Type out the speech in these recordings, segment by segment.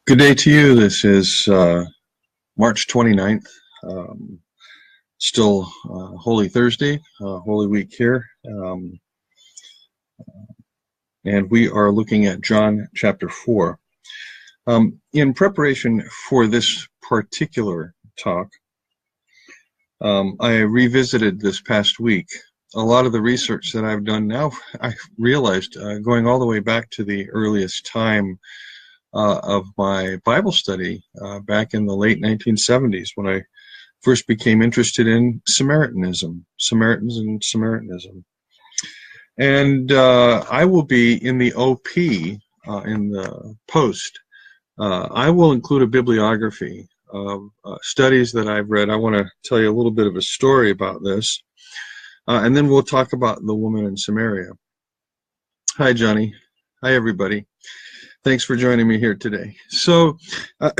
Good day to you. This is March 29th, still Holy Thursday, Holy Week here, and we are looking at John chapter 4. In preparation for this particular talk, I revisited this past week a lot of the research that I've done now. I realized going all the way back to the earliest time of my Bible study back in the late 1970s when I first became interested in Samaritanism. And I will be in the OP, in the post, I will include a bibliography of studies that I've read. I want to tell you a little bit of a story about this, and then we'll talk about the woman in Samaria. Hi, Johnny. Hi, everybody. Thanks for joining me here today. So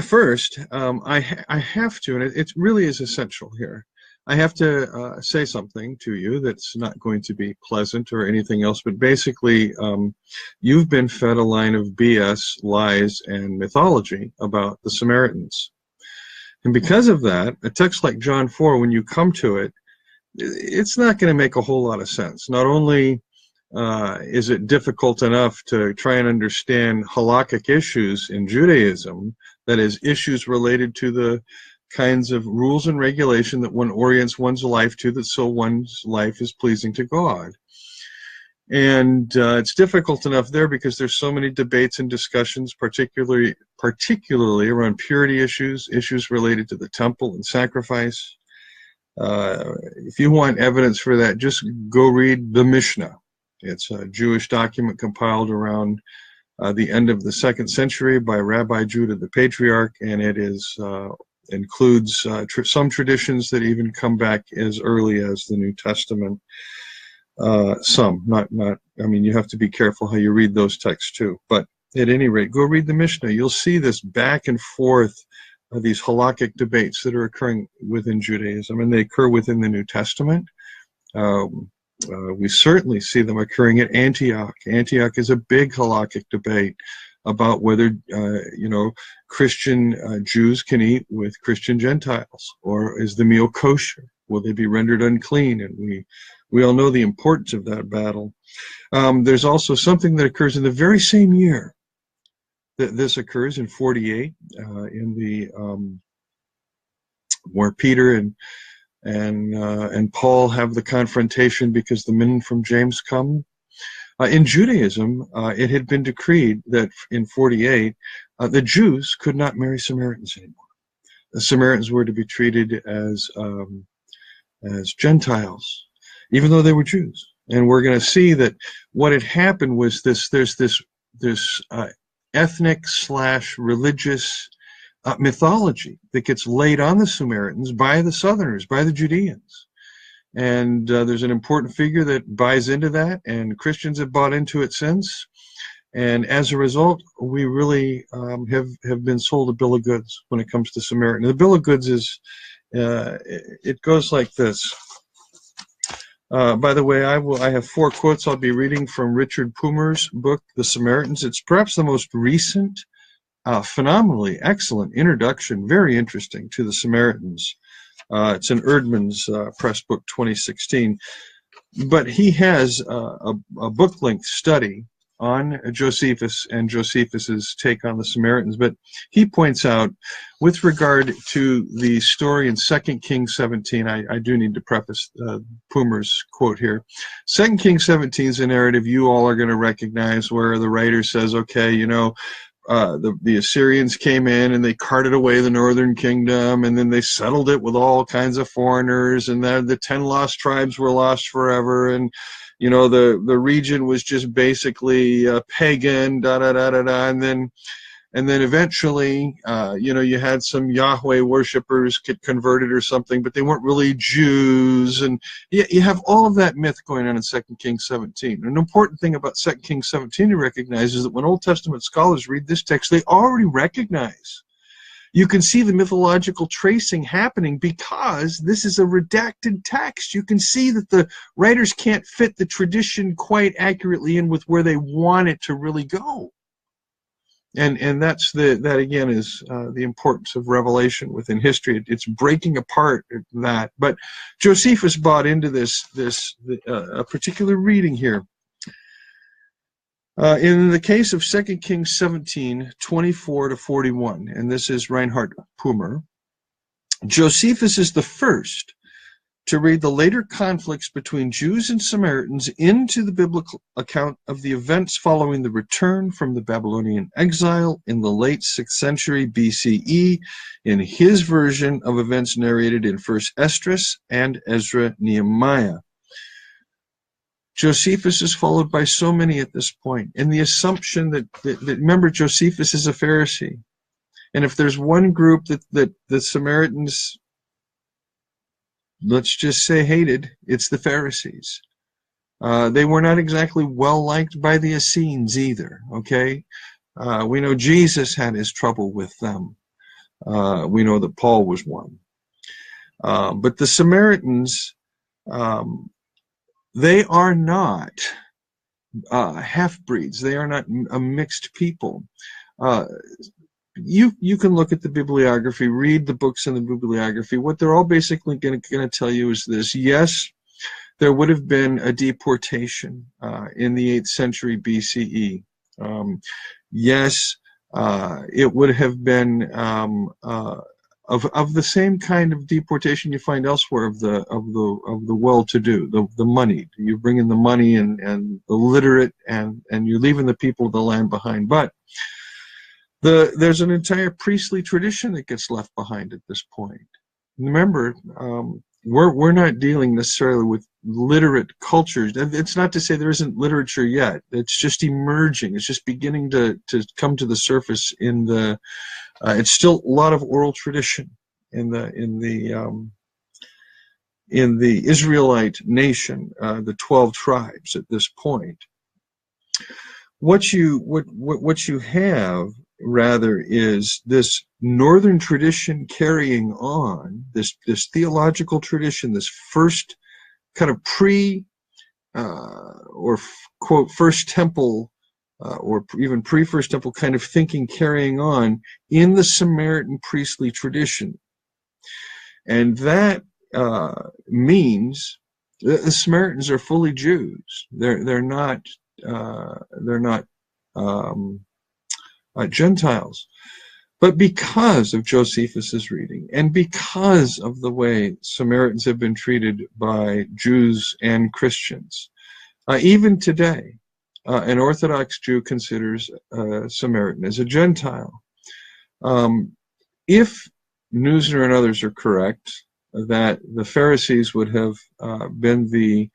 first, I have to, and it really is essential here, I have to say something to you that's not going to be pleasant or anything else, but basically you've been fed a line of BS, lies, and mythology about the Samaritans. And because of that, a text like John 4, when you come to it, it's not going to make a whole lot of sense. Not only is it difficult enough to try and understand halakhic issues in Judaism, that is, issues related to the kinds of rules and regulation that one orients one's life to, that so one's life is pleasing to God. And it's difficult enough there because there's so many debates and discussions, particularly around purity issues related to the temple and sacrifice. If you want evidence for that, just go read the Mishnah. It's a Jewish document compiled around the end of the 2nd century by Rabbi Judah the Patriarch, and it includes some traditions that even come back as early as the New Testament. Some, not. I mean, you have to be careful how you read those texts too. But at any rate, go read the Mishnah. You'll see this back and forth of these halakhic debates that are occurring within Judaism, and they occur within the New Testament. We certainly see them occurring at Antioch. Antioch is a big halakhic debate about whether, Christian Jews can eat with Christian Gentiles, or is the meal kosher? Will they be rendered unclean? And we all know the importance of that battle. There's also something that occurs in the very same year that this occurs in 48, in the where Peter and Paul have the confrontation because the men from James come. In Judaism, it had been decreed that in 48, the Jews could not marry Samaritans anymore. The Samaritans were to be treated as Gentiles, even though they were Jews. And we're going to see that what had happened was there's this ethnic/religious mythology that gets laid on the Samaritans by the Southerners, by the Judeans. And there's an important figure that buys into that, and Christians have bought into it since. And as a result, we really have been sold a bill of goods when it comes to Samaritan. The bill of goods is, it goes like this. By the way, I have 4 quotes I'll be reading from Richard Poomer's book, The Samaritans. It's perhaps the most recent, phenomenally excellent introduction, very interesting, to the Samaritans. It's an Erdman's Press Book 2016. But he has a book-length study on Josephus and Josephus's take on the Samaritans. But he points out, with regard to the story in 2 Kings 17, I do need to preface Poomer's quote here. 2 Kings 17 is a narrative you all are going to recognize, where the writer says, okay, the Assyrians came in and they carted away the northern kingdom, and then they settled it with all kinds of foreigners, and then the 10 lost tribes were lost forever, and the region was just basically pagan, and then eventually you had some Yahweh worshippers get converted or something, but they weren't really Jews, and you have all of that myth going on in 2 Kings 17. An important thing about 2 Kings 17 to recognize is that when Old Testament scholars read this text, they already recognize. You can see the mythological tracing happening because this is a redacted text. You can see that the writers can't fit the tradition quite accurately in with where they want it to really go. And that again is the importance of revelation within history. It's breaking apart that. But Josephus bought into a particular reading here. In the case of 2 Kings 17:24-41, and this is Reinhard Pumer, Josephus is the first to read the later conflicts between Jews and Samaritans into the biblical account of the events following the return from the Babylonian exile in the late 6th century BCE in his version of events narrated in 1st Esdras and Ezra Nehemiah. Josephus is followed by so many at this point, and the assumption that remember, Josephus is a Pharisee, and if there's one group that the Samaritans, let's just say, hated, it's the Pharisees. They were not exactly well liked by the Essenes either, okay? We know Jesus had his trouble with them. We know that Paul was one. But the Samaritans, they are not half-breeds. They are not a mixed people. You can look at the bibliography, read the books in the bibliography. What they're all basically going to tell you is this: yes, there would have been a deportation in the 8th century BCE. Yes, it would have been of the same kind of deportation you find elsewhere of the well-to-do, the money. You bring in the money and the literate, and you're leaving the people of the land behind. But there's an entire priestly tradition that gets left behind at this point. Remember, we're not dealing necessarily with literate cultures. It's not to say there isn't literature yet. It's just emerging. It's just beginning to come to the surface. It's still a lot of oral tradition in the Israelite nation, the 12 tribes at this point. What you have rather is this northern tradition carrying on, this theological tradition, this first kind of quote first temple or even pre-first temple kind of thinking carrying on in the Samaritan priestly tradition. And that means the Samaritans are fully Jews. They're not Gentiles. But because of Josephus's reading, and because of the way Samaritans have been treated by Jews and Christians, even today, an Orthodox Jew considers a Samaritan as a Gentile. If Neusner and others are correct, that the Pharisees would have been the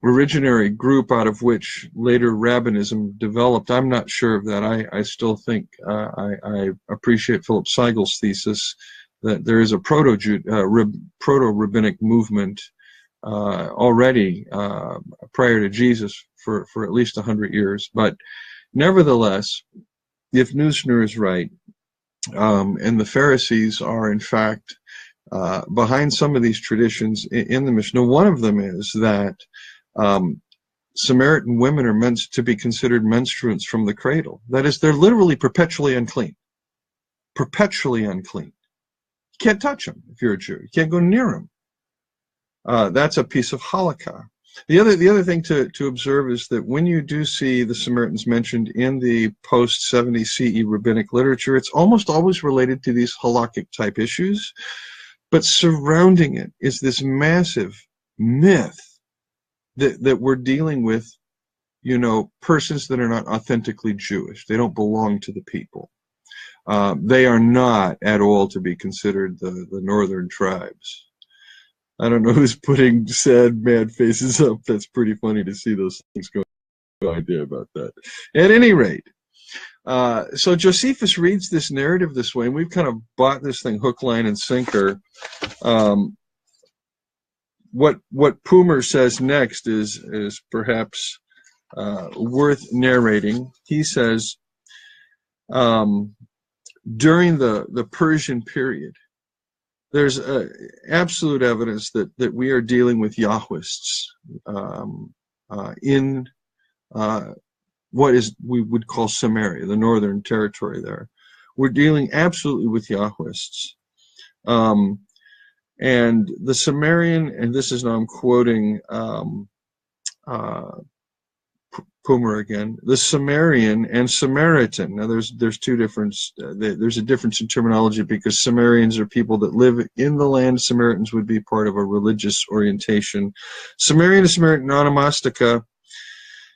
originary group out of which later rabbinism developed, I'm not sure of that. I still think I appreciate Philip Seigel's thesis that there is a proto-rabbinic movement already prior to Jesus for at least 100 years. But nevertheless, if Neusner is right, and the Pharisees are in fact behind some of these traditions in the Mishnah, one of them is that Samaritan women are meant to be considered menstruants from the cradle. That is, they're literally perpetually unclean. Perpetually unclean. You can't touch them if you're a Jew. You can't go near them. That's a piece of halakha. The other thing to observe is that when you do see the Samaritans mentioned in the post-70 CE rabbinic literature, it's almost always related to these halakhic type issues, but surrounding it is this massive myth that we're dealing with, persons that are not authentically Jewish. They don't belong to the people. They are not at all to be considered the northern tribes. I don't know who's putting sad, mad faces up. That's pretty funny to see those things go. No idea about that. At any rate, so Josephus reads this narrative this way, and we've kind of bought this thing hook, line, and sinker. What Pumer says next is perhaps worth narrating. He says, during the Persian period, there's absolute evidence that we are dealing with Yahwists in what is we would call Samaria, the northern territory there. We're dealing absolutely with Yahwists. And the Sumerian, and this is now I'm quoting Pumer again, the Sumerian and Samaritan. Now there's two difference. There's a difference in terminology because Sumerians are people that live in the land. Samaritans would be part of a religious orientation. Sumerian and Samaritan onomastica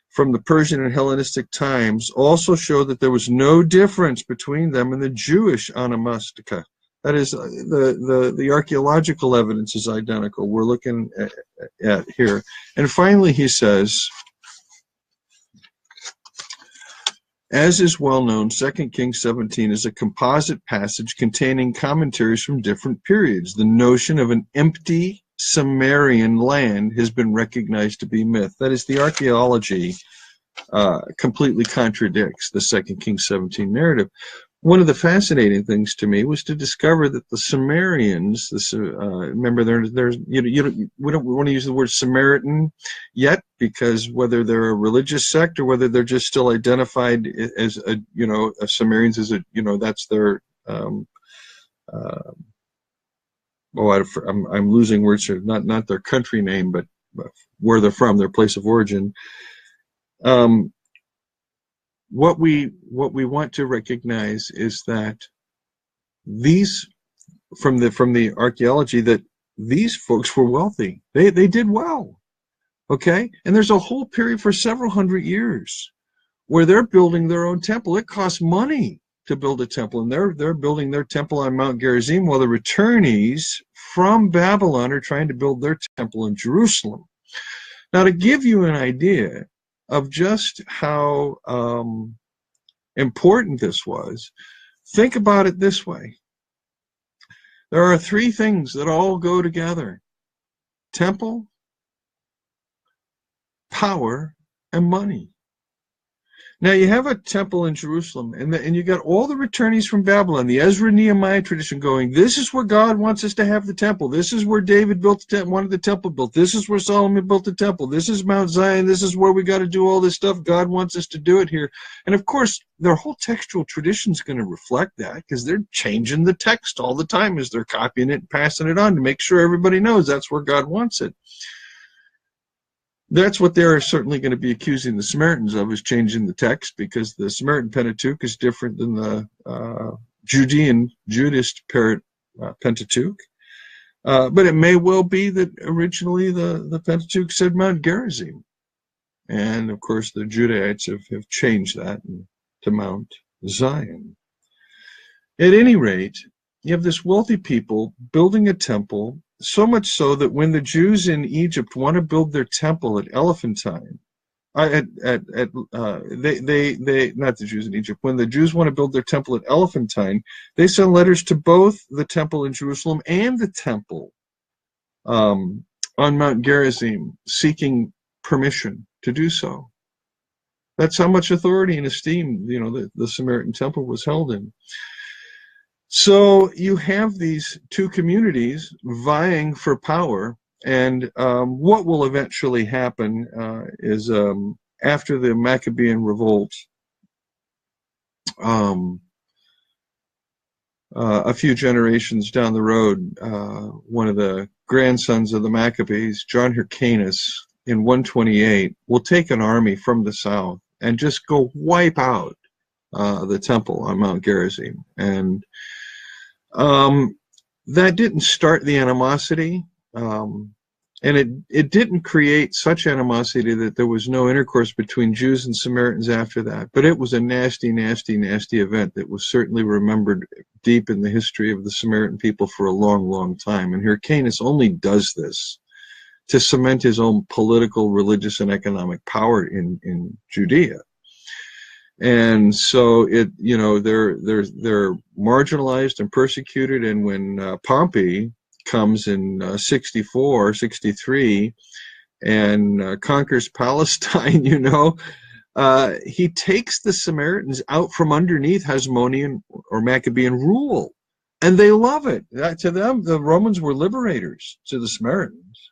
from the Persian and Hellenistic times also show that there was no difference between them and the Jewish onomastica. That is, the archaeological evidence is identical. We're looking at here. And finally, he says, as is well known, 2 Kings 17 is a composite passage containing commentaries from different periods. The notion of an empty Sumerian land has been recognized to be myth. That is, the archaeology completely contradicts the 2 Kings 17 narrative. One of the fascinating things to me was to discover that the Sumerians, remember, there's we don't want to use the word Samaritan yet, because whether they're a religious sect or whether they're just still identified as Sumerians as that's their I'm losing words here, not their country name, but where they're from, their place of origin. What we want to recognize is that these, from the archaeology, that these folks were wealthy. They did well, okay? And there's a whole period for several hundred years where they're building their own temple. It costs money to build a temple, and they're building their temple on Mount Gerizim, while the returnees from Babylon are trying to build their temple in Jerusalem. Now, to give you an idea of just how important this was, think about it this way. There are three things that all go together: temple, power, and money. Now, you have a temple in Jerusalem, and you got all the returnees from Babylon, the Ezra-Nehemiah tradition going, this is where God wants us to have the temple. This is where David wanted the temple built. This is where Solomon built the temple. This is Mount Zion. This is where we got to do all this stuff. God wants us to do it here. And, of course, their whole textual tradition is going to reflect that, because they're changing the text all the time as they're copying it and passing it on to make sure everybody knows that's where God wants it. That's what they're certainly going to be accusing the Samaritans of, is changing the text, because the Samaritan Pentateuch is different than the Judean Judist Pentateuch. But it may well be that originally the Pentateuch said Mount Gerizim. And, of course, the Judaites have changed that to Mount Zion. At any rate, you have this wealthy people building a temple, so much so that when the Jews in Egypt want to build their temple at Elephantine, not the Jews in Egypt, when the Jews want to build their temple at Elephantine, they send letters to both the temple in Jerusalem and the temple on Mount Gerizim, seeking permission to do so. That's how much authority and esteem, the Samaritan temple was held in. So you have these two communities vying for power, and what will eventually happen is after the Maccabean revolt, a few generations down the road, one of the grandsons of the Maccabees, John Hyrcanus, in 128, will take an army from the south and just go wipe out the temple on Mount Gerizim. And that didn't start the animosity, and it didn't create such animosity that there was no intercourse between Jews and Samaritans after that. But it was a nasty, nasty, nasty event that was certainly remembered deep in the history of the Samaritan people for a long, long time. And Hyrcanus only does this to cement his own political, religious, and economic power in Judea. And so they're marginalized and persecuted. And when Pompey comes in 64, 63, and conquers Palestine, he takes the Samaritans out from underneath Hasmonean or Maccabean rule, and they love it. To them, the Romans were liberators. To the Samaritans,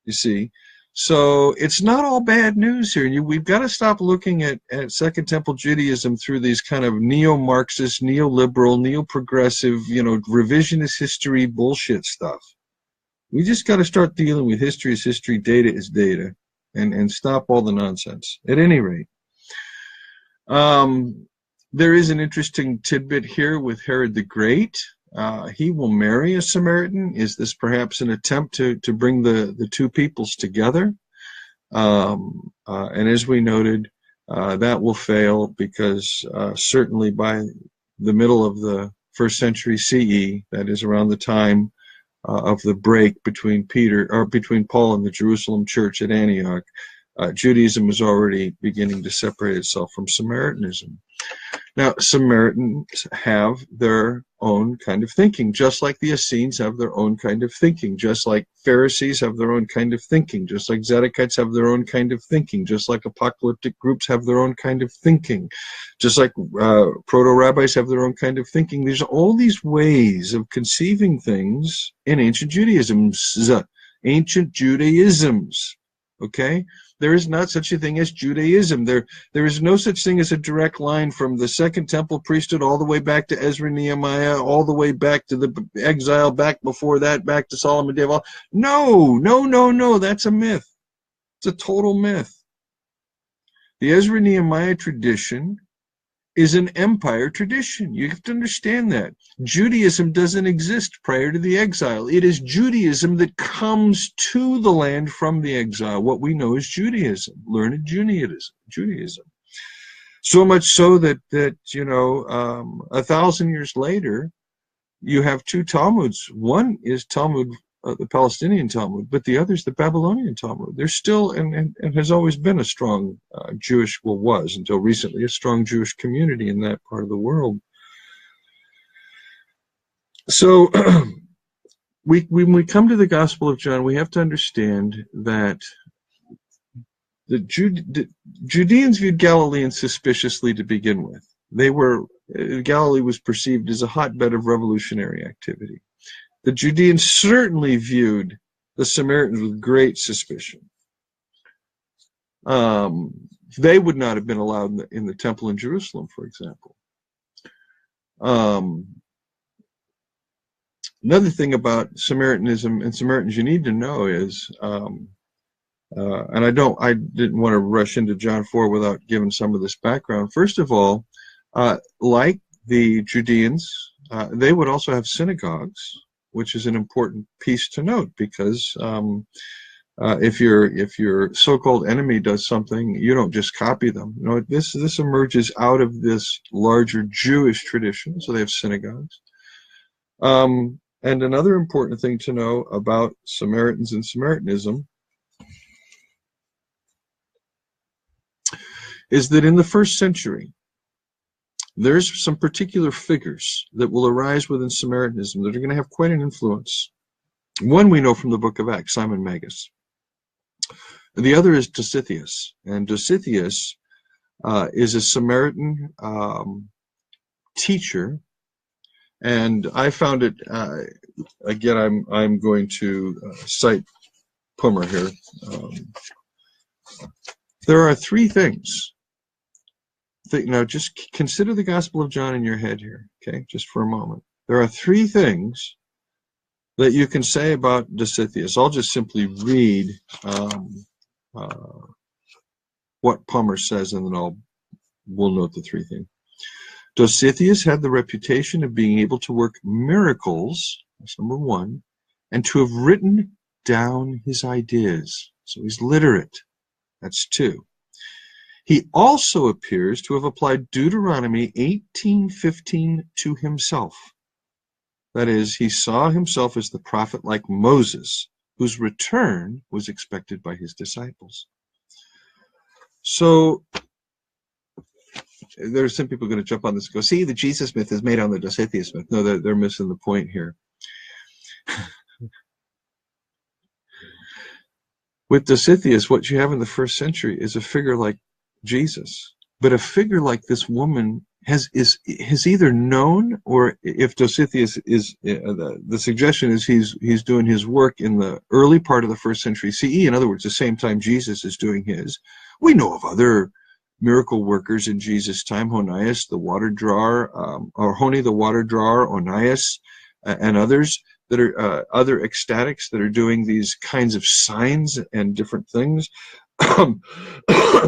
you see. So it's not all bad news here. We've got to stop looking at Second Temple Judaism through these kind of neo-Marxist, neoliberal, neo-progressive, revisionist history bullshit stuff. We just got to start dealing with history as history, data is data, and stop all the nonsense. At any rate, there is an interesting tidbit here with Herod the Great. He will marry a Samaritan. Is this perhaps an attempt to bring the two peoples together? And as we noted, that will fail because certainly by the middle of the 1st century CE, that is around the time of the break between Paul and the Jerusalem church at Antioch, Judaism was already beginning to separate itself from Samaritanism. Now, Samaritans have their own kind of thinking, just like the Essenes have their own kind of thinking, just like Pharisees have their own kind of thinking, just like Zadokites have their own kind of thinking, just like apocalyptic groups have their own kind of thinking, just like proto-rabbis have their own kind of thinking. There's all these ways of conceiving things in ancient Judaisms, okay? There is not such a thing as Judaism. There is no such thing as a direct line from the Second Temple priesthood all the way back to Ezra, Nehemiah, all the way back to the exile, back before that, back to Solomon, David. No, that's a myth. It's a total myth. The Ezra, Nehemiah tradition is an empire tradition. You have to understand that. Judaism doesn't exist prior to the exile. It is Judaism that comes to the land from the exile, what we know as Judaism, learned Judaism. So much so that 1,000 years later, you have two Talmuds. One is Talmud, the Palestinian Talmud, but the other is the Babylonian Talmud. There's still, and has always been a strong was until recently, a strong Jewish community in that part of the world. So when we come to the Gospel of John, we have to understand that the Judeans viewed Galileans suspiciously to begin with. Galilee was perceived as a hotbed of revolutionary activity. The Judeans certainly viewed the Samaritans with great suspicion. They would not have been allowed in the temple in Jerusalem, for example. Another thing about Samaritanism and Samaritans you need to know is, and I didn't want to rush into John 4 without giving some of this background. First of all, like the Judeans, they would also have synagogues, which is an important piece to note, because if your so-called enemy does something, you don't just copy them. This emerges out of this larger Jewish tradition, so they have synagogues. And another important thing to know about Samaritans and Samaritanism is that in the 1st century, there's some particular figures that will arise within Samaritanism that are going to have quite an influence. One we know from the book of Acts, Simon Magus. The other is Dositheus. And Dositheus is a Samaritan teacher. And I found it, again, I'm going to cite Pummer here. There are 3 things. Now, just consider the Gospel of John in your head here, okay, just for a moment. There are 3 things that you can say about Dositheus. I'll just simply read what Pummer says, and then we'll note the 3 things. Dositheus had the reputation of being able to work miracles, that's number 1, and to have written down his ideas. So he's literate. That's 2. He also appears to have applied Deuteronomy 18:15 to himself. That is, he saw himself as the prophet like Moses, whose return was expected by his disciples. So there's some people going to jump on this and go, see, the Jesus myth is made on the Dositheus myth. No, they're missing the point here. With Dositheus, what you have in the 1st century is a figure like Jesus, but a figure like this woman has either known, or if Dositheus is the suggestion is he's doing his work in the early part of the 1st century CE. In other words, the same time Jesus is doing his. We know of other miracle workers in Jesus' time: Honias the water drawer, or Honi the water drawer, Onias, and others that are other ecstatics that are doing these kinds of signs and different things.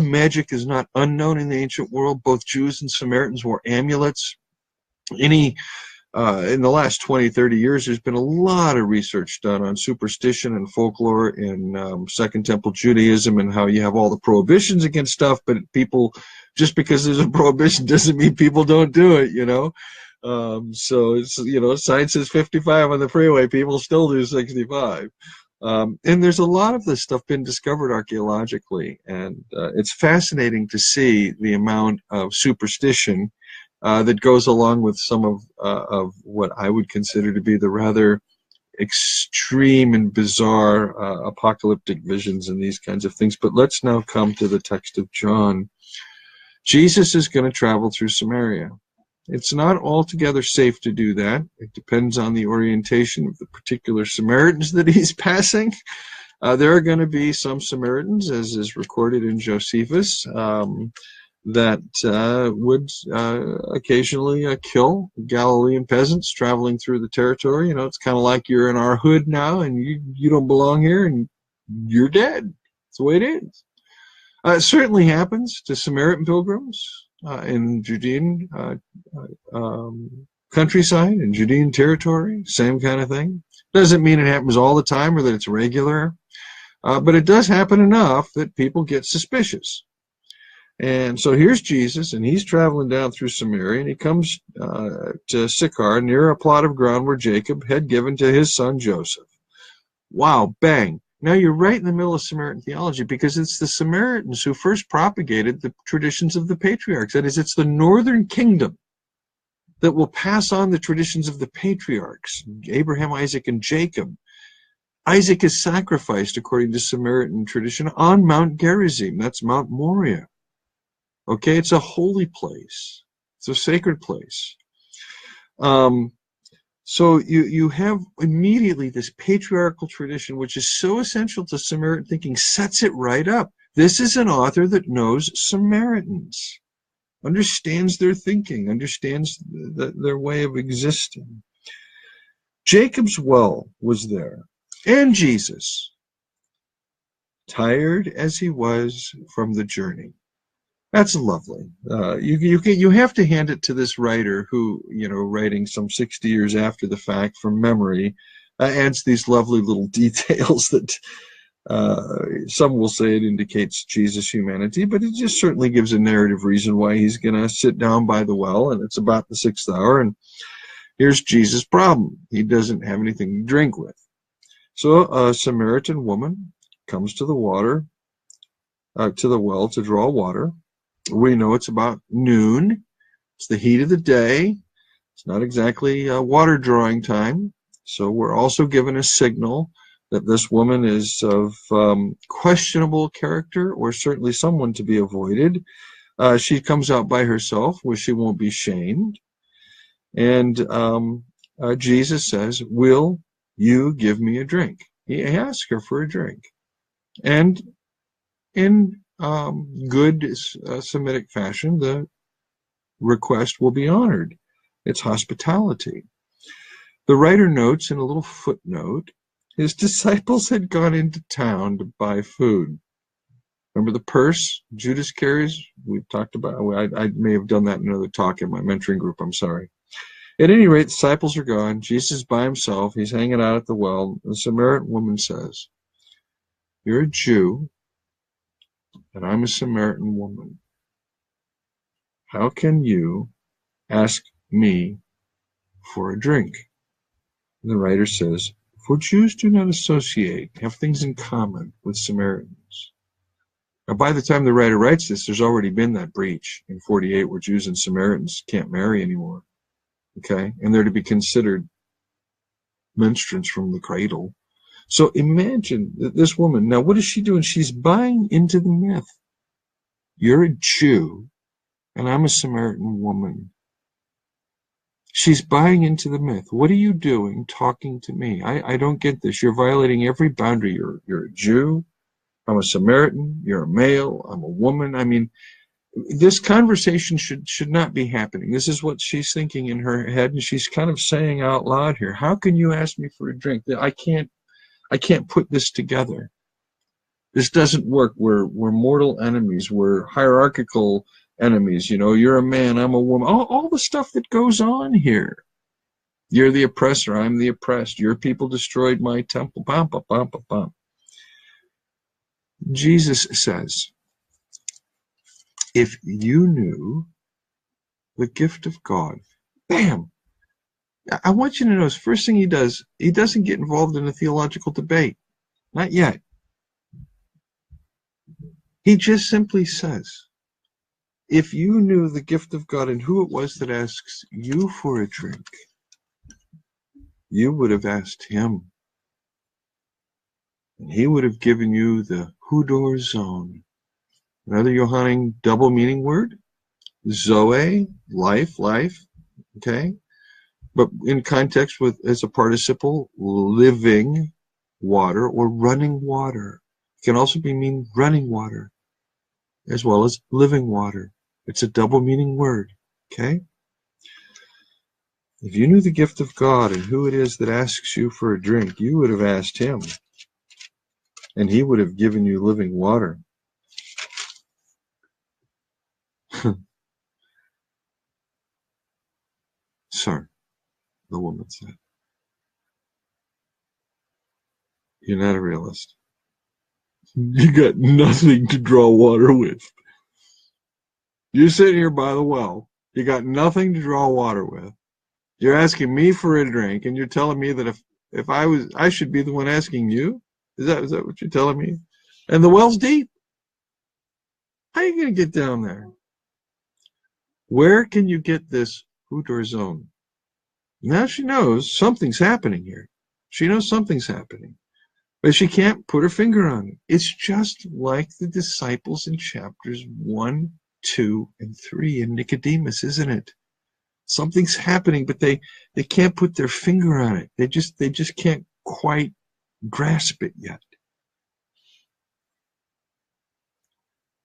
Magic is not unknown in the ancient world. Both Jews and Samaritans wore amulets. In the last 20, 30 years, there's been a lot of research done on superstition and folklore in Second Temple Judaism, and how you have all the prohibitions against stuff, but people, just because there's a prohibition doesn't mean people don't do it, so it's, sign says 55 on the freeway, people still do 65. And there's a lot of this stuff been discovered archaeologically, and it's fascinating to see the amount of superstition that goes along with some of what I would consider to be the rather extreme and bizarre apocalyptic visions and these kinds of things. But let's now come to the text of John. Jesus is going to travel through Samaria. It's not altogether safe to do that. It depends on the orientation of the particular Samaritans that he's passing. There are going to be some Samaritans, as is recorded in Josephus, that would occasionally kill Galilean peasants traveling through the territory. It's kind of like you're in our hood now, and you don't belong here, and you're dead. That's the way it is. It certainly happens to Samaritan pilgrims in Judean countryside, in Judean territory, same kind of thing. Doesn't mean it happens all the time or that it's regular, but it does happen enough that people get suspicious. And so here's Jesus, and he's traveling down through Samaria, and he comes to Sychar, near a plot of ground where Jacob had given to his son Joseph. Wow, bang. Now you're right in the middle of Samaritan theology, because it's the Samaritans who first propagated the traditions of the patriarchs. That is, it's the northern kingdom that will pass on the traditions of the patriarchs, Abraham, Isaac, and Jacob. Isaac is sacrificed, according to Samaritan tradition, on Mount Gerizim. That's Mount Moriah. Okay, it's a holy place. It's a sacred place. So you have immediately this patriarchal tradition, which is so essential to Samaritan thinking, sets it right up. This is an author that knows Samaritans, understands their thinking, understands their way of existing. Jacob's well was there, and Jesus, tired as he was from the journey. That's lovely. You have to hand it to this writer who, writing some 60 years after the fact from memory, adds these lovely little details that some will say it indicates Jesus' humanity, but it just certainly gives a narrative reason why he's going to sit down by the well, and it's about the 6th hour, and here's Jesus' problem. He doesn't have anything to drink with. So a Samaritan woman comes to the water, to the well to draw water. We know it's about noon. It's the heat of the day. It's not exactly water drawing time. So we're also given a signal that this woman is of questionable character, or certainly someone to be avoided. She comes out by herself, where she won't be shamed. And Jesus says, "Will you give me a drink?" He asks her for a drink. And in good Semitic fashion, the request will be honored. It's hospitality. The writer notes in a little footnote, his disciples had gone into town to buy food. Remember the purse Judas carries? We've talked about. I may have done that in another talk in my mentoring group. I'm sorry. At any rate, the disciples are gone. Jesus is by himself. He's hanging out at the well. The Samaritan woman says, "You're a Jew, and I'm a Samaritan woman. How can you ask me for a drink?" And the writer says, "For Jews do not associate, have things in common with Samaritans." Now, by the time the writer writes this, there's already been that breach in 48 where Jews and Samaritans can't marry anymore. Okay? And they're to be considered menstruants from the cradle. So imagine that this woman, now what is she doing? She's buying into the myth. You're a Jew, and I'm a Samaritan woman. She's buying into the myth. What are you doing talking to me? I don't get this. You're violating every boundary. You're a Jew. I'm a Samaritan. You're a male. I'm a woman. I mean, this conversation should not be happening. This is what she's thinking in her head, and she's kind of saying out loud here, how can you ask me for a drink? I can't put this together. This doesn't work. We're mortal enemies. We're hierarchical enemies. You know, you're a man, I'm a woman. All the stuff that goes on here. You're the oppressor, I'm the oppressed. Your people destroyed my temple. Bum, bum, bum, bum, bum. Jesus says, if you knew the gift of God, bam! I want you to notice, first thing he does, he doesn't get involved in a theological debate. Not yet. He just simply says, if you knew the gift of God and who it was that asks you for a drink, you would have asked him. And he would have given you the hudor zone. Another Johannine double meaning word. Zoe, life, okay? But in context with as a participle, living water or running water. It can also mean running water as well as living water. It's a double meaning word, okay? If you knew the gift of God and who it is that asks you for a drink, you would have asked him, and he would have given you living water. Sir, the woman said, you're not a realist. You got nothing to draw water with. You're sitting here by the well. You got nothing to draw water with. You're asking me for a drink, and you're telling me that if I should be the one asking you? Is that what you're telling me? And the well's deep. How are you going to get down there? Where can you get this hudor zone? Now she knows something's happening here. She knows something's happening. But she can't put her finger on it. It's just like the disciples in chapters 1, 2, and 3 in Nicodemus, isn't it? Something's happening, but they can't put their finger on it. They just can't quite grasp it yet.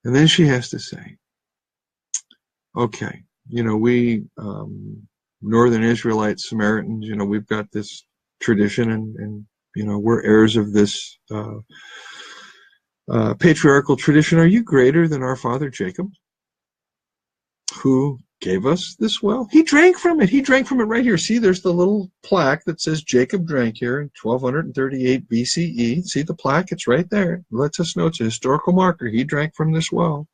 And then she has to say, okay, you know, we Northern Israelites, Samaritans, you know, we've got this tradition, and you know, we're heirs of this patriarchal tradition. Are you greater than our father Jacob, who gave us this well? He drank from it. He drank from it right here. See, there's the little plaque that says Jacob drank here in 1238 BCE. See the plaque? It's right there. It lets us know it's a historical marker. He drank from this well,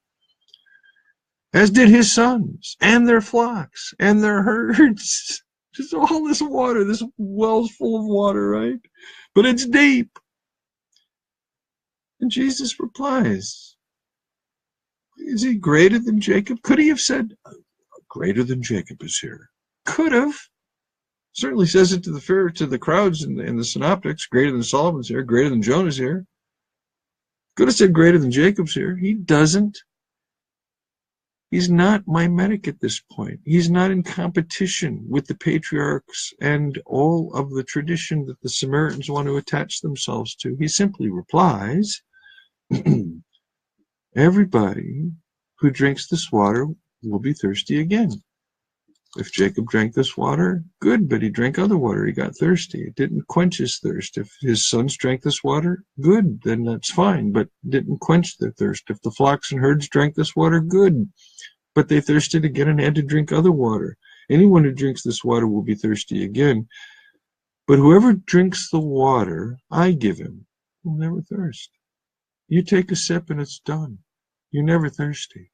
as did his sons and their flocks and their herds. Just all this water. This well's full of water, right? But it's deep. And Jesus replies, is he greater than Jacob? Could he have said, greater than Jacob is here? Could have. Certainly says it to the crowds in the synoptics, greater than Solomon's here, greater than Jonah's here. Could have said greater than Jacob's here. He doesn't. He's not mimetic at this point. He's not in competition with the patriarchs and all of the tradition that the Samaritans want to attach themselves to. He simply replies, everybody who drinks this water will be thirsty again. If Jacob drank this water, good, but he drank other water. He got thirsty. It didn't quench his thirst. If his sons drank this water, good, then that's fine, but it didn't quench their thirst. If the flocks and herds drank this water, good, but they thirsted again and had to drink other water. Anyone who drinks this water will be thirsty again, but whoever drinks the water I give him will never thirst. You take a sip and it's done. You're never thirsty.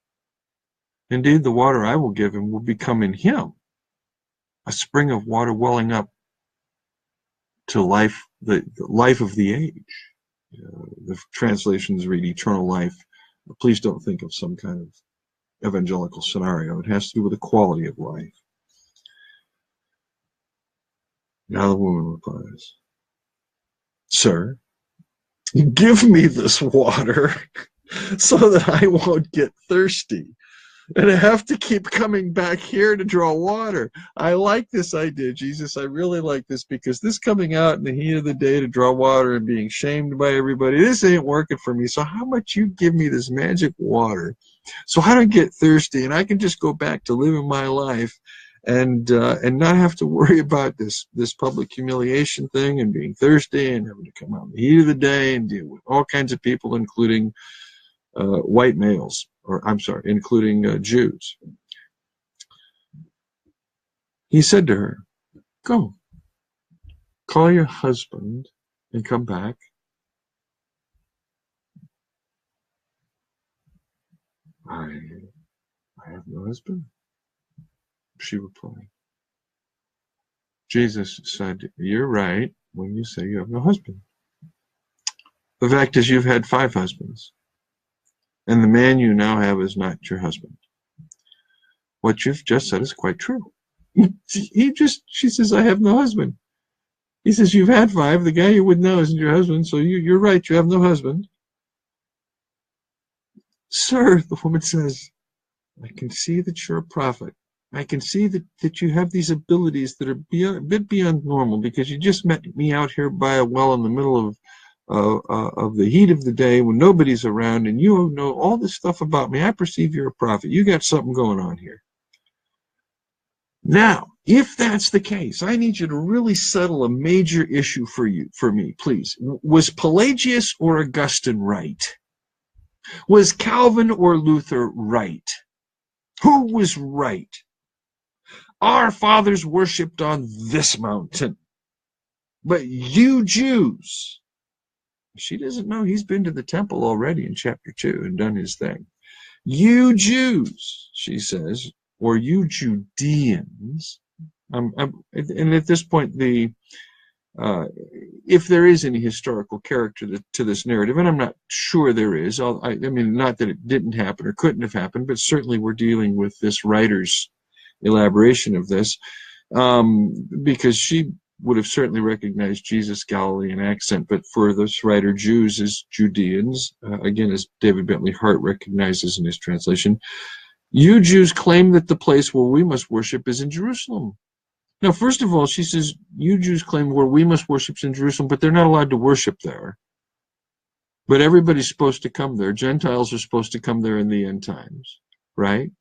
Indeed, the water I will give him will become in him a spring of water welling up to life, the life of the age. The translations read eternal life. Please don't think of some kind of evangelical scenario. It has to do with the quality of life. Now the woman replies, sir, give me this water so that I won't get thirsty And I have to keep coming back here to draw water. I like this idea, Jesus. I really like this, because this coming out in the heat of the day to draw water and being shamed by everybody, this ain't working for me. So how about you give me this magic water so I don't get thirsty and I can just go back to living my life and not have to worry about this public humiliation thing and being thirsty and having to come out in the heat of the day and deal with all kinds of people, including white males, or I'm sorry, including Jews. He said to her, "Go, call your husband and come back." I have no husband, she replied. Jesus said, "You're right when you say you have no husband. The fact is, you've had 5 husbands, and the man you now have is not your husband. What you've just said is quite true." She says, "I have no husband." He says, "You've had 5. The guy you would know isn't your husband, so you're right. You have no husband." "Sir," the woman says, "I can see that you're a prophet. I can see that you have these abilities that are a bit beyond normal, because you just met me out here by a well in the middle of the heat of the day when nobody's around, and you know all this stuff about me. I perceive you're a prophet. You got something going on here. Now, if that's the case, I need you to really settle a major issue for me, please. Was Pelagius or Augustine right? Was Calvin or Luther right? Who was right? Our fathers worshipped on this mountain, but you Jews," she doesn't know he's been to the temple already in chapter 2 and done his thing. "You Jews," she says, or "you Judeans." And at this point, if there is any historical character to this narrative, and I'm not sure there is, I mean, not that it didn't happen or couldn't have happened, but certainly we're dealing with this writer's elaboration of this, because she would have certainly recognized Jesus' Galilean accent, but for this writer, Jews as Judeans, again, as David Bentley Hart recognizes in his translation, "You Jews claim that the place where we must worship is in Jerusalem." Now, first of all, she says, "You Jews claim where we must worship is in Jerusalem," but they're not allowed to worship there. But everybody's supposed to come there. Gentiles are supposed to come there in the end times, right?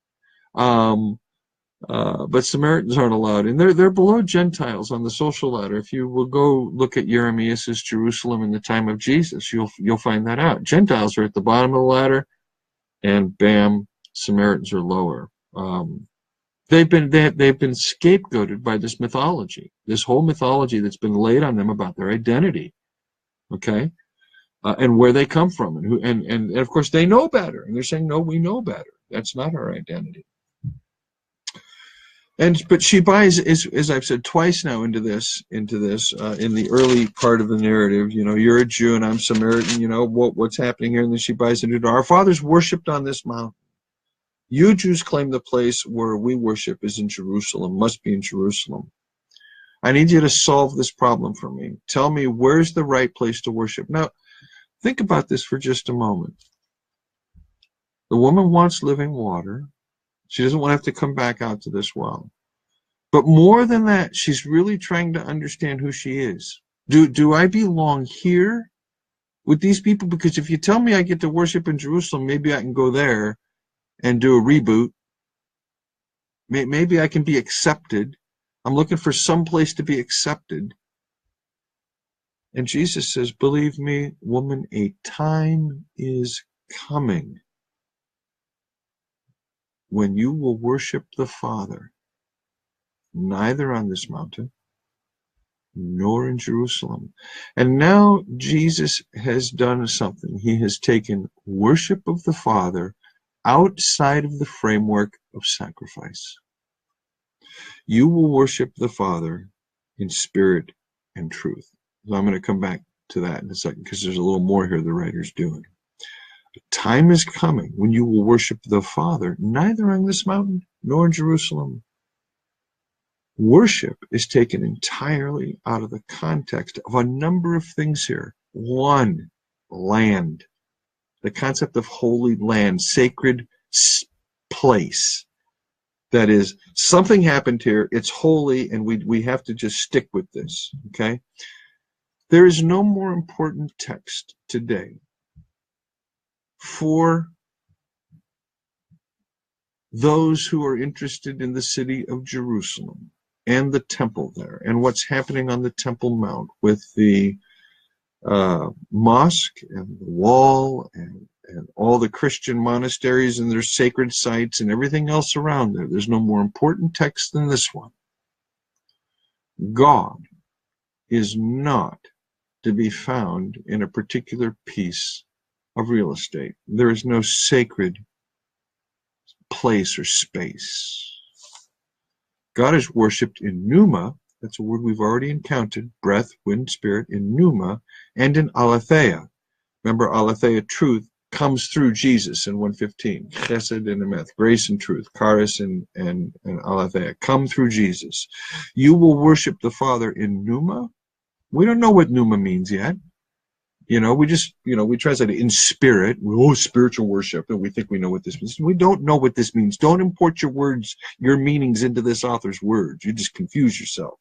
But Samaritans aren't allowed, and they're below Gentiles on the social ladder. If you will go look at Jeremias' Jerusalem in the time of Jesus, you'll find that out. Gentiles are at the bottom of the ladder, and bam, Samaritans are lower. They've been scapegoated by this mythology, this whole mythology that's been laid on them about their identity, okay, and where they come from, and of course they know better, and they're saying, "No, we know better. That's not our identity." But she buys, as I've said twice now, into this in the early part of the narrative. You know, you're a Jew and I'm Samaritan. You know what's happening here, and then she buys into it. Our fathers worshipped on this mountain. You Jews claim the place where we worship is in Jerusalem, must be in Jerusalem. I need you to solve this problem for me. Tell me, where's the right place to worship? Now, think about this for just a moment. The woman wants living water. She doesn't want to have to come back out to this well. But more than that, she's really trying to understand who she is. Do I belong here with these people? Because if you tell me I get to worship in Jerusalem, maybe I can go there and do a reboot. Maybe I can be accepted. I'm looking for some place to be accepted. And Jesus says, "Believe me, woman, a time is coming when you will worship the Father, neither on this mountain nor in Jerusalem." And now Jesus has done something. He has taken worship of the Father outside of the framework of sacrifice. You will worship the Father in spirit and truth. So I'm going to come back to that in a second, because there's a little more here the writer's doing. The time is coming when you will worship the Father neither on this mountain nor in Jerusalem. Worship is taken entirely out of the context of a number of things here. One, land. The concept of holy land, sacred place. That is, something happened here, it's holy, and we have to just stick with this, okay? There is no more important text today for those who are interested in the city of Jerusalem and the temple there and what's happening on the Temple Mount with the mosque and the wall and all the Christian monasteries and their sacred sites and everything else around there. There's no more important text than this one. God is not to be found in a particular piece of real estate. There is no sacred place or space. God is worshipped in pneuma. That's a word we've already encountered. Breath, wind, spirit, in pneuma, and in aletheia. Remember, aletheia, truth, comes through Jesus in 1:15. Chesed and emeth, grace and truth, charis and aletheia, come through Jesus. You will worship the Father in pneuma. We don't know what pneuma means yet. We just, we translate it in spirit. Oh, spiritual worship, and we think we know what this means. We don't know what this means. Don't import your words, your meanings into this author's words. You just confuse yourself.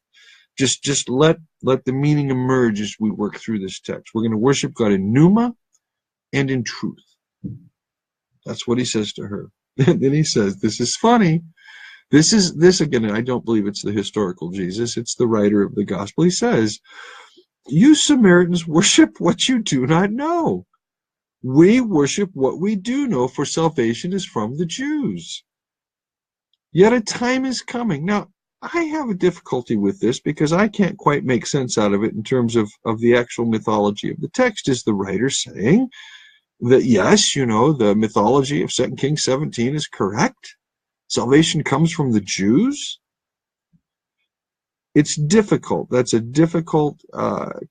Just let the meaning emerge as we work through this text. We're going to worship God in pneuma and in truth. That's what he says to her. Then he says, this is funny. This again, I don't believe it's the historical Jesus. It's the writer of the gospel. He says, you Samaritans worship what you do not know. We worship what we do know, for salvation is from the Jews. Yet a time is coming. Now, I have a difficulty with this because I can't quite make sense out of it in terms of the actual mythology of the text. Is the writer saying that, yes, the mythology of 2 Kings 17 is correct? Salvation comes from the Jews? It's difficult. That's a difficult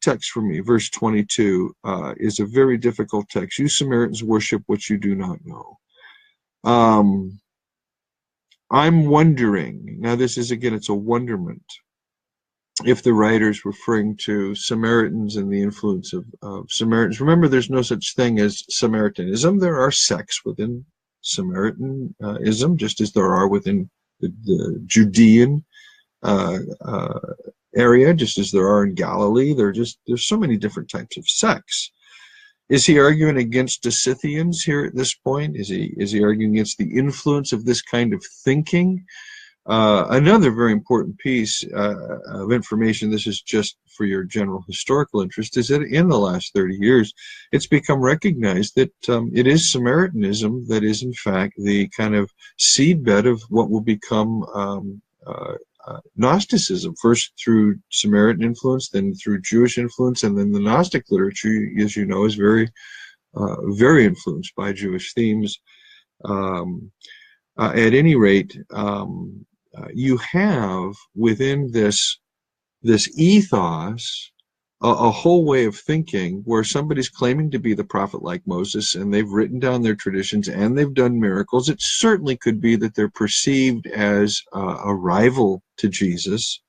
text for me. Verse 22 is a very difficult text. You Samaritans worship what you do not know. I'm wondering, now this is, again, it's a wonderment, if the writer's referring to Samaritans and the influence of Samaritans. Remember, there's no such thing as Samaritanism. There are sects within Samaritanism, just as there are within the Judean area, just as there are in Galilee. There's so many different types of sects. Is he arguing against the Scythians here at this point? Is he arguing against the influence of this kind of thinking? Another very important piece of information, this is just for your general historical interest, is that in the last 30 years, it's become recognized that it is Samaritanism that is, in fact, the kind of seedbed of what will become Gnosticism, first through Samaritan influence, then through Jewish influence, and then the Gnostic literature, as you know, is very influenced by Jewish themes. At any rate, you have within this ethos a whole way of thinking where somebody's claiming to be the prophet like Moses, and they've written down their traditions and they've done miracles. It certainly could be that they're perceived as a rival to Jesus,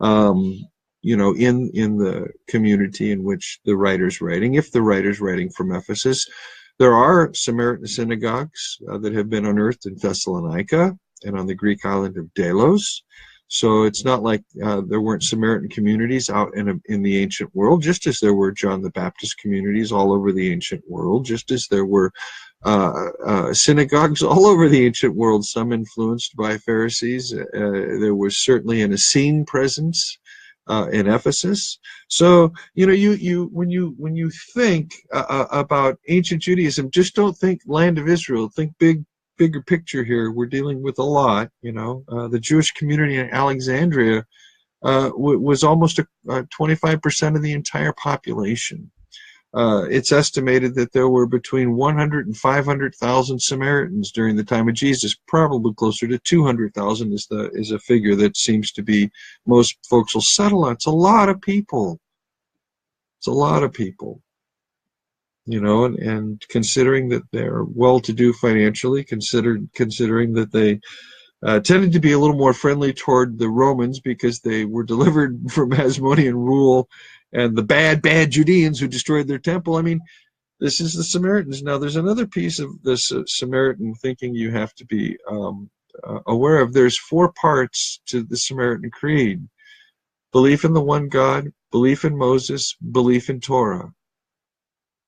in the community in which the writer's writing. If the writer's writing from Ephesus, there are Samaritan synagogues that have been unearthed in Thessalonica and on the Greek island of Delos. So it's not like there weren't Samaritan communities out in the ancient world, just as there were John the Baptist communities all over the ancient world, just as there were synagogues all over the ancient world, some influenced by Pharisees. There was certainly an Essene presence in Ephesus. So when you think about ancient Judaism, just don't think land of Israel. Think bigger picture here. We're dealing with a lot. The Jewish community in Alexandria was almost 25% of the entire population. It's estimated that there were between 100 and 500,000 Samaritans during the time of Jesus. Probably closer to 200,000 is a figure that seems to be most folks will settle on. It's a lot of people. It's a lot of people. And considering that they're well-to-do financially, considering that they tended to be a little more friendly toward the Romans because they were delivered from Hasmonean rule and the bad Judeans who destroyed their temple. I mean, This is the Samaritans. Now, there's another piece of this Samaritan thinking you have to be aware of. There's 4 parts to the Samaritan Creed: belief in the one God, belief in Moses, belief in Torah,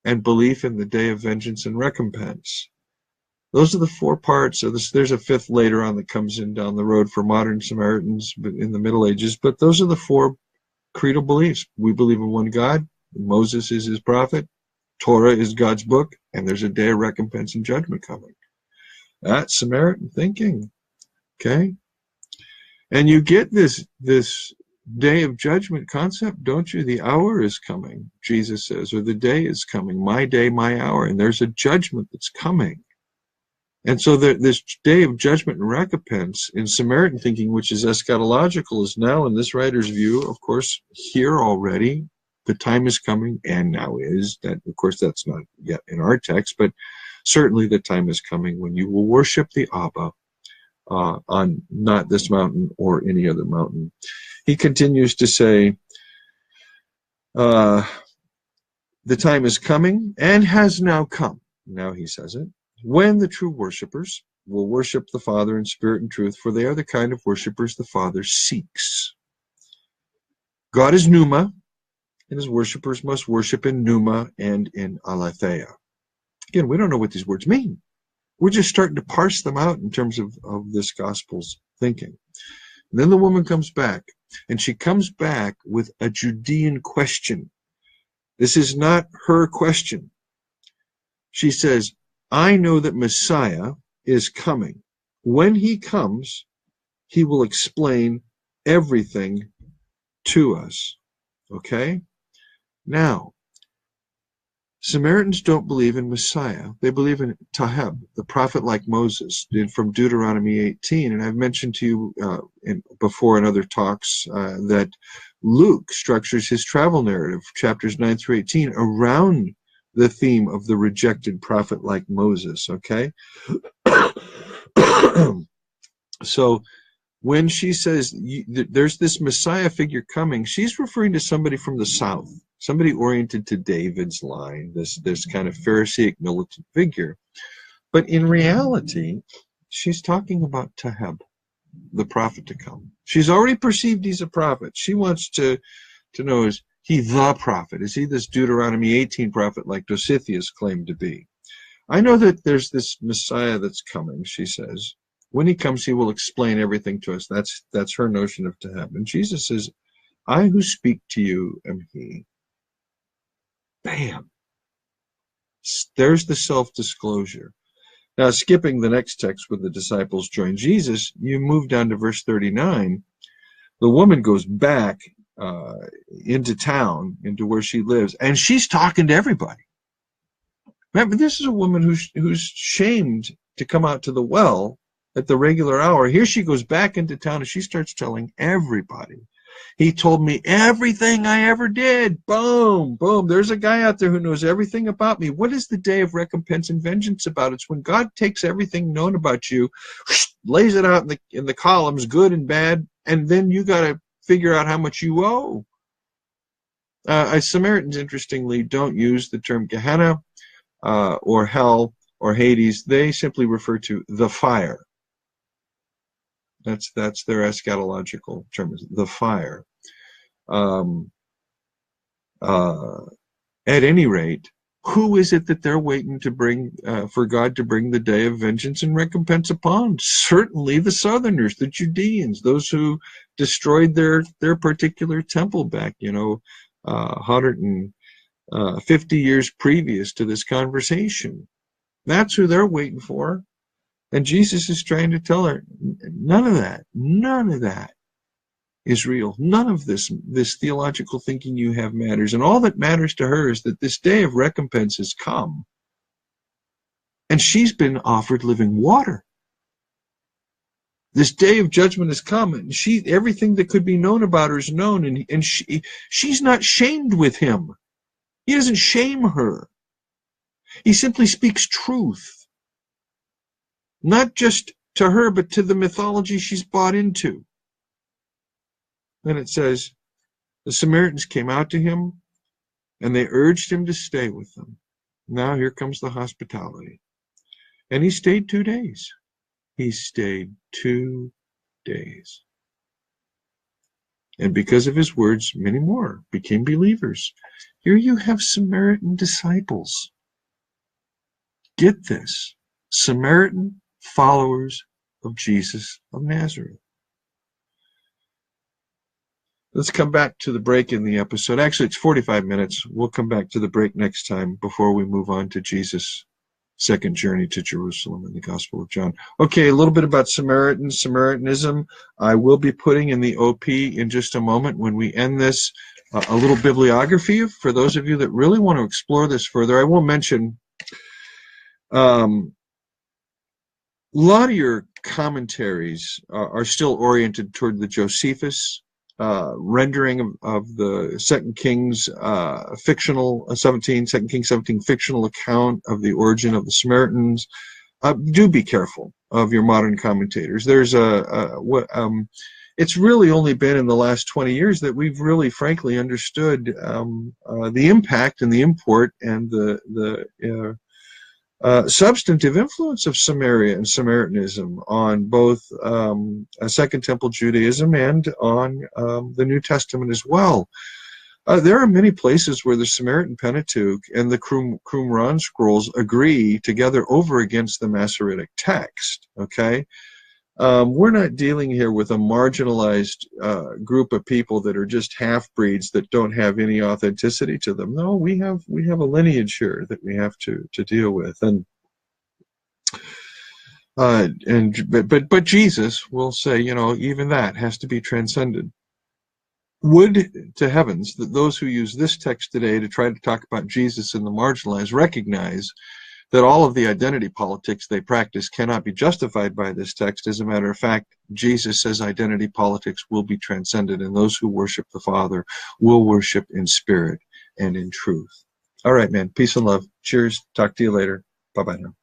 and belief in the day of vengeance and recompense. Those are the 4 parts. So there's a 5th later on that comes in down the road for modern Samaritans in the Middle Ages. But those are the 4 creedal beliefs. We believe in one God. Moses is his prophet. Torah is God's book. And there's a day of recompense and judgment coming. That's Samaritan thinking. Okay? And you get this day of judgment concept, don't you? The hour is coming, Jesus says, or the day is coming. My day, my hour. And there's a judgment that's coming. And so this day of judgment and recompense in Samaritan thinking, which is eschatological, is now, in this writer's view, of course, here already. The time is coming, and now is. That, of course, that's not yet in our text, but certainly the time is coming when you will worship the Abba on not this mountain or any other mountain. He continues to say, the time is coming and has now come. Now he says it. When the true worshipers will worship the Father in spirit and truth, for they are the kind of worshipers the Father seeks. God is Pneuma, and his worshipers must worship in Pneuma and in Aletheia. Again, we don't know what these words mean. We're just starting to parse them out in terms of this gospel's thinking. And then the woman comes back, and she comes back with a Judean question. This is not her question. She says, I know that Messiah is coming. When he comes, he will explain everything to us. Okay? Now, Samaritans don't believe in Messiah. They believe in Taheb, the prophet like Moses, from Deuteronomy 18. And I've mentioned to you before in other talks that Luke structures his travel narrative, chapters 9 through 18, around the theme of the rejected prophet like Moses, okay? So when she says there's this Messiah figure coming, she's referring to somebody from the south, somebody oriented to David's line, this kind of Pharisaic militant figure. But in reality, she's talking about Taheb, the prophet to come. She's already perceived he's a prophet. She wants to know, is he the prophet? Is he this Deuteronomy 18 prophet like Dositheus claimed to be? I know that there's this Messiah that's coming, she says. When he comes, he will explain everything to us. That's her notion of Taheb. And Jesus says, I who speak to you am he. Bam. There's the self-disclosure. Now, skipping the next text where the disciples join Jesus, you move down to verse 39. The woman goes back into town, into where she lives, and she's talking to everybody. Remember, this is a woman who's shamed to come out to the well at the regular hour. Here she goes back into town, and she starts telling everybody. He told me everything I ever did. Boom, boom. There's a guy out there who knows everything about me. What is the day of recompense and vengeance about? It's when God takes everything known about you, lays it out in the columns, good and bad, and then you got to figure out how much you owe. Samaritans, interestingly, don't use the term Gehenna or hell or Hades. They simply refer to the fire. That's their eschatological term, the fire. At any rate, who is it that they're waiting to bring for God to bring the day of vengeance and recompense upon? Certainly the Southerners, the Judeans, those who destroyed their particular temple back, 150 years previous to this conversation. That's who they're waiting for. And Jesus is trying to tell her, none of that is real. None of this theological thinking you have matters. And all that matters to her is that this day of recompense has come. And she's been offered living water. This day of judgment has come, and everything that could be known about her is known, and she's not shamed with him. He doesn't shame her. He simply speaks truth. Not just to her, but to the mythology she's bought into. Then it says, the Samaritans came out to him, and they urged him to stay with them. Now here comes the hospitality. And he stayed 2 days. He stayed 2 days. And because of his words, many more became believers. Here you have Samaritan disciples. Get this. Samaritan followers of Jesus of Nazareth. Let's come back to the break in the episode. Actually, it's 45 minutes. We'll come back to the break next time before we move on to Jesus' second journey to Jerusalem in the Gospel of John. Okay, a little bit about Samaritanism. I will be putting in the OP in just a moment when we end this. A little bibliography for those of you that really want to explore this further. I will mention a lot of your commentaries are still oriented toward the Josephus rendering of the Second Kings fictional 17 fictional account of the origin of the Samaritans. Do be careful of your modern commentators. There's it's really only been in the last 20 years that we've really, frankly, understood the impact and the import and the substantive influence of Samaria and Samaritanism on both Second Temple Judaism and on the New Testament as well. There are many places where the Samaritan Pentateuch and the Qumran scrolls agree together over against the Masoretic text. Okay, we're not dealing here with a marginalized group of people that are just half-breeds that don't have any authenticity to them. No, we have a lineage here that we have to deal with, but Jesus will say, you know, even that has to be transcended. Would to heavens that those who use this text today to try to talk about Jesus and the marginalized recognize that all of the identity politics they practice cannot be justified by this text. As a matter of fact, Jesus says identity politics will be transcended, and those who worship the Father will worship in spirit and in truth. All right, man. Peace and love. Cheers. Talk to you later. Bye-bye now.